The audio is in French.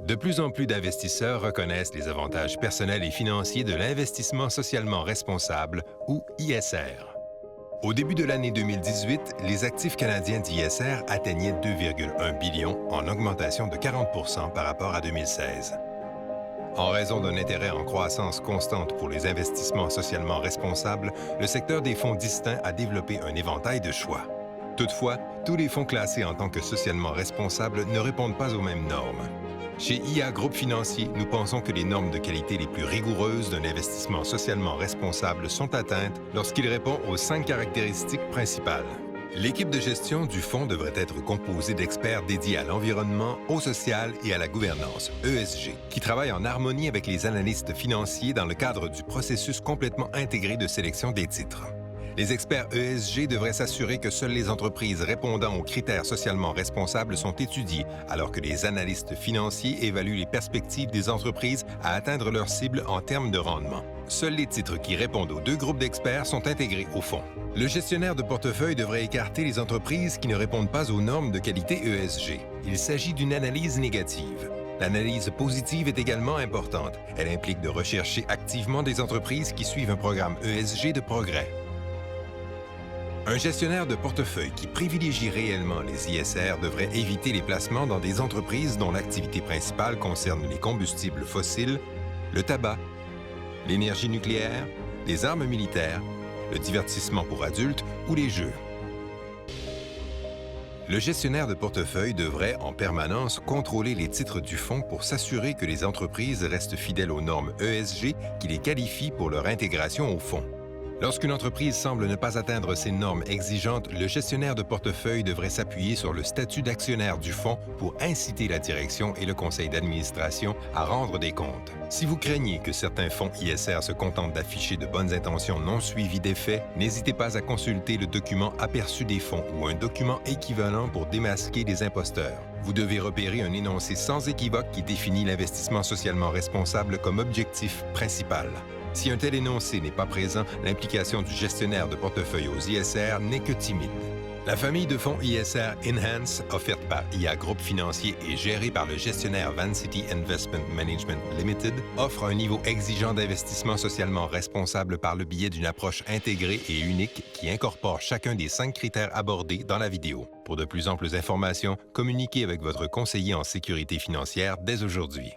De plus en plus d'investisseurs reconnaissent les avantages personnels et financiers de l'investissement socialement responsable, ou ISR. Au début de l'année 2018, les actifs canadiens d'ISR atteignaient 2,1 billions, en augmentation de 40 % par rapport à 2016. En raison d'un intérêt en croissance constante pour les investissements socialement responsables, le secteur des fonds distincts a développé un éventail de choix. Toutefois, tous les fonds classés en tant que socialement responsables ne répondent pas aux mêmes normes. Chez IA Groupe Financier, nous pensons que les normes de qualité les plus rigoureuses d'un investissement socialement responsable sont atteintes lorsqu'il répond aux 5 caractéristiques principales. L'équipe de gestion du fonds devrait être composée d'experts dédiés à l'environnement, au social et à la gouvernance, ESG, qui travaillent en harmonie avec les analystes financiers dans le cadre du processus complètement intégré de sélection des titres. Les experts ESG devraient s'assurer que seules les entreprises répondant aux critères socialement responsables sont étudiées, alors que les analystes financiers évaluent les perspectives des entreprises à atteindre leurs cibles en termes de rendement. Seuls les titres qui répondent aux 2 groupes d'experts sont intégrés au fonds. Le gestionnaire de portefeuille devrait écarter les entreprises qui ne répondent pas aux normes de qualité ESG. Il s'agit d'une analyse négative. L'analyse positive est également importante. Elle implique de rechercher activement des entreprises qui suivent un programme ESG de progrès. Un gestionnaire de portefeuille qui privilégie réellement les ISR devrait éviter les placements dans des entreprises dont l'activité principale concerne les combustibles fossiles, le tabac, l'énergie nucléaire, les armes militaires, le divertissement pour adultes ou les jeux. Le gestionnaire de portefeuille devrait en permanence contrôler les titres du fonds pour s'assurer que les entreprises restent fidèles aux normes ESG qui les qualifient pour leur intégration au fonds. Lorsqu'une entreprise semble ne pas atteindre ces normes exigeantes, le gestionnaire de portefeuille devrait s'appuyer sur le statut d'actionnaire du fonds pour inciter la direction et le conseil d'administration à rendre des comptes. Si vous craignez que certains fonds ISR se contentent d'afficher de bonnes intentions non suivies d'effets, n'hésitez pas à consulter le document Aperçu des fonds ou un document équivalent pour démasquer des imposteurs. Vous devez repérer un énoncé sans équivoque qui définit l'investissement socialement responsable comme objectif principal. Si un tel énoncé n'est pas présent, l'implication du gestionnaire de portefeuille aux ISR n'est que timide. La famille de fonds ISR Enhance, offerte par IA Groupe Financier et gérée par le gestionnaire Vancity Investment Management Limited, offre un niveau exigeant d'investissement socialement responsable par le biais d'une approche intégrée et unique qui incorpore chacun des 5 critères abordés dans la vidéo. Pour de plus amples informations, communiquez avec votre conseiller en sécurité financière dès aujourd'hui.